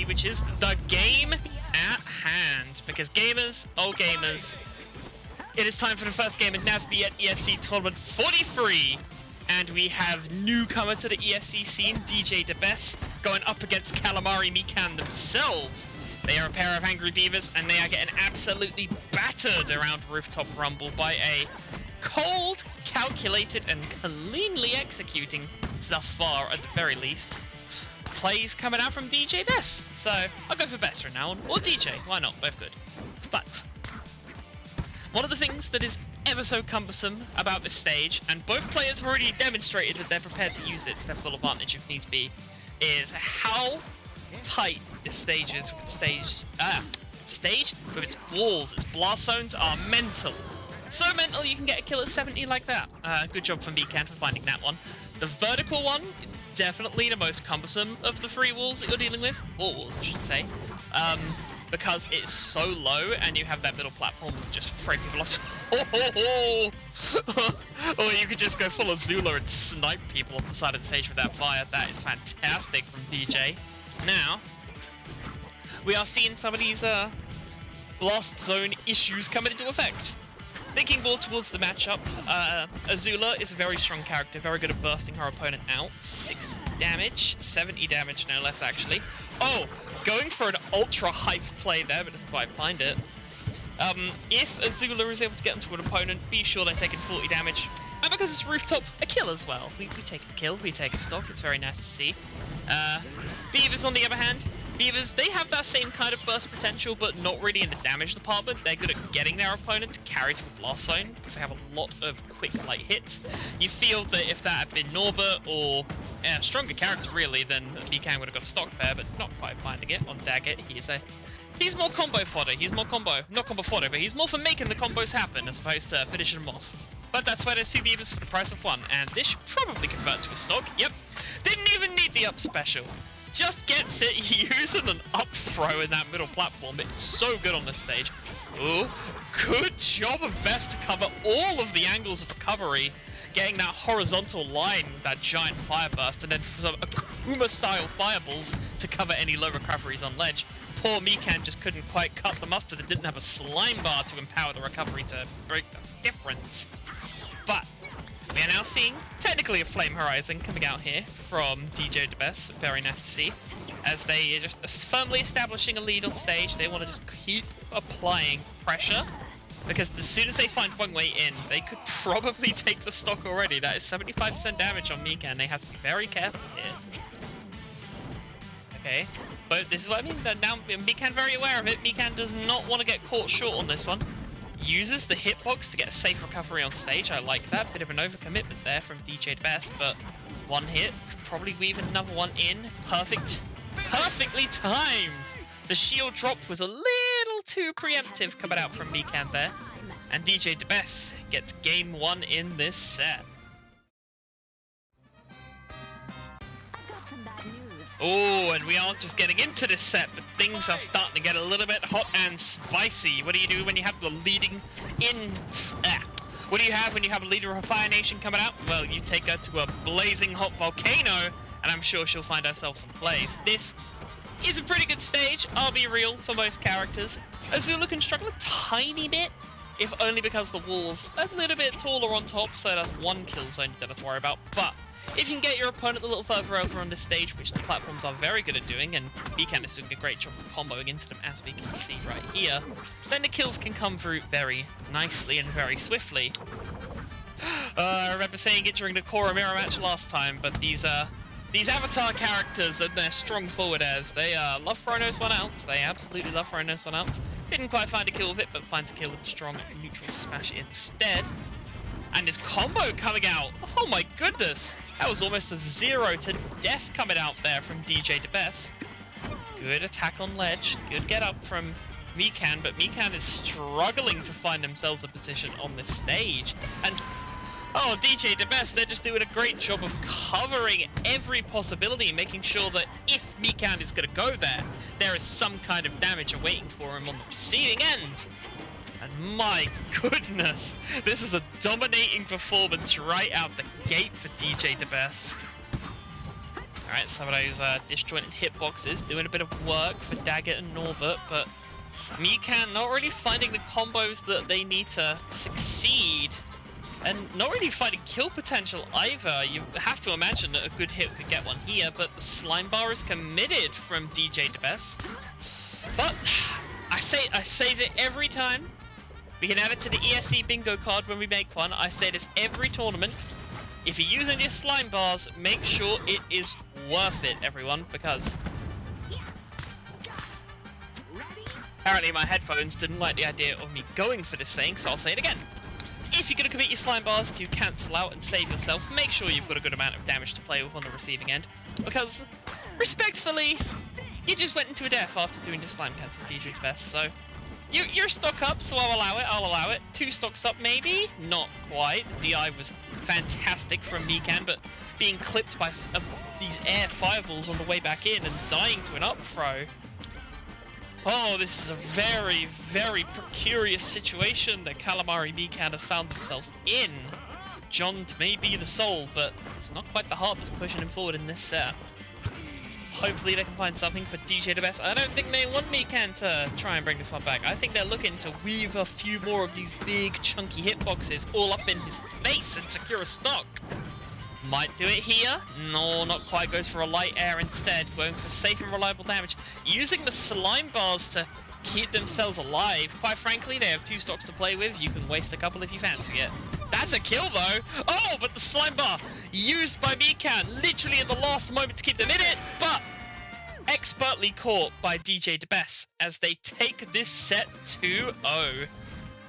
already, which is the game at hand. Because gamers, oh gamers, it is time for the first game in NASB at ESC Tournament 43. And we have newcomer to the ESC scene, DJ Bess, going up against Calamari Mikan themselves. They are a pair of angry beavers, and they are getting absolutely battered around Rooftop Rumble by a cold, calculated, and cleanly executing, thus far at the very least, plays coming out from DJ Bess. So I'll go for Bess for now, or DJ, why not, both good. But one of the things that is ever so cumbersome about this stage, and both players have already demonstrated that they're prepared to use it to their full advantage if needs be, is how tight this stage is with with its walls. Its blast zones are mental. So mental you can get a kill at 70 like that. Good job from Mikan for finding that one. The vertical one is definitely the most cumbersome of the three walls that you're dealing with. Four walls, I should say. Because it's so low and you have that middle platform that just throw people off. Or you could just go full Azula and snipe people off the side of the stage with that fire. That is fantastic from DJ. Now, we are seeing some of these blast zone issues coming into effect. Thinking more towards the matchup, Azula is a very strong character, very good at bursting her opponent out. 60 damage, 70 damage no less actually. Oh, going for an ultra hype play there, but doesn't quite find it. If Azula is able to get into an opponent, be sure they're taking 40 damage. And because it's rooftop, a kill as well. We take a kill, we take a stock, it's very nice to see. Beavers on the other hand, Beavers, they have that same kind of burst potential, but not really in the damage department. They're good at getting their opponent to carry to a blast zone, because they have a lot of quick light hits. You feel that if that had been Norbert, or a stronger character really, then Mikan would have got a stock there, but not quite finding it on Daggett. He's more combo fodder, not combo fodder, but he's more for making the combos happen, as opposed to finishing them off. But that's why there's two Beavers for the price of one, and this should probably convert to a stock. Yep, didn't even need the up special. Just gets it using an up throw in that middle platform. It's so good on this stage. Ooh, good job of Bess to cover all of the angles of recovery, getting that horizontal line with that giant fire burst, and then some Akuma-style fireballs to cover any low recoveries on ledge. Poor Mikan just couldn't quite cut the mustard and didn't have a slime bar to empower the recovery to break the difference. But we are now seeing technically a Flame Horizon coming out here from DJ Bess. Very nice to see. As they are just firmly establishing a lead on stage, they want to just keep applying pressure. Because as soon as they find one way in, they could probably take the stock already. That is 75% damage on Mikan. They have to be very careful here. Okay, but this is what I mean. Now Mikan very aware of it. Mikan does not want to get caught short on this one. Uses the hitbox to get a safe recovery on stage. I like that. Bit of an overcommitment there from DJ Bess, but one hit, probably weave another one in. Perfectly timed. The shield drop was a little too preemptive coming out from Mikan there, and DJ Bess gets game one in this set. Oh, and we aren't just getting into this set, but things are starting to get a little bit hot and spicy. What do you do when you have the leading in... What do you have when you have a leader of a Fire Nation coming out? Well, you take her to a blazing hot volcano, and I'm sure she'll find herself some plays. This is a pretty good stage, I'll be real, for most characters. Azula can struggle a tiny bit, if only because the wall's a little bit taller on top, so that's one kill zone you don't have to worry about. But if you can get your opponent a little further over on this stage, which the platforms are very good at doing, and Mikan is doing a great job of comboing into them, as we can see right here, then the kills can come through very nicely and very swiftly. I remember saying it during the Korra mirror match last time, but these Avatar characters and their strong forward airs, they love throwing those one out. They absolutely love throwing those one out. Didn't quite find a kill with it, but finds a kill with a strong neutral smash instead. And this combo coming out, oh my goodness! That was almost a 0 to death coming out there from DJ Bess. Good attack on ledge, good get up from Mikan, but Mikan is struggling to find themselves a position on this stage. And oh, DJ Bess, they're just doing a great job of covering every possibility, making sure that if Mikan is going to go there, there is some kind of damage awaiting for him on the receiving end. And my goodness, this is a dominating performance right out the gate for DJ Bess. Alright, some of those disjointed hitboxes doing a bit of work for Daggett and Norbert, but Mikan not really finding the combos that they need to succeed, and not really finding kill potential either. You have to imagine that a good hit could get one here, but the slime bar is committed from DJ Bess. But I say it every time. We can add it to the ESC bingo card when we make one. I say this every tournament. If you're using your slime bars, make sure it is worth it, everyone, because apparently my headphones didn't like the idea of me going for this saying, so I'll say it again. If you're going to commit your slime bars to cancel out and save yourself, make sure you've got a good amount of damage to play with on the receiving end, because, respectfully, you just went into a death after doing the slime cancel, DJ Bess, so you're stock up, so I'll allow it. 2 stocks up, maybe? Not quite. The DI was fantastic from Mikan, but being clipped by these air fireballs on the way back in and dying to an up throw. Oh, this is a very, very precarious situation that Calamari Mikan has found themselves in. John may be the soul, but it's not quite the heart that's pushing him forward in this set. Hopefully they can find something for DJ Bess. I don't think they want Mikan to try and bring this one back. I think they're looking to weave a few more of these big chunky hitboxes all up in his face and secure a stock. Might do it here. No, not quite. Goes for a light air instead. Going for safe and reliable damage. Using the slime bars to keep themselves alive. Quite frankly, they have 2 stocks to play with. You can waste a couple if you fancy it. That's a kill though. Oh, but the slime bar used by Mikan literally at the last moment to keep them in it, but expertly caught by DJ Bess as they take this set 2-0.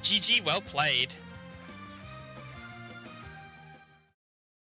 GG, well played.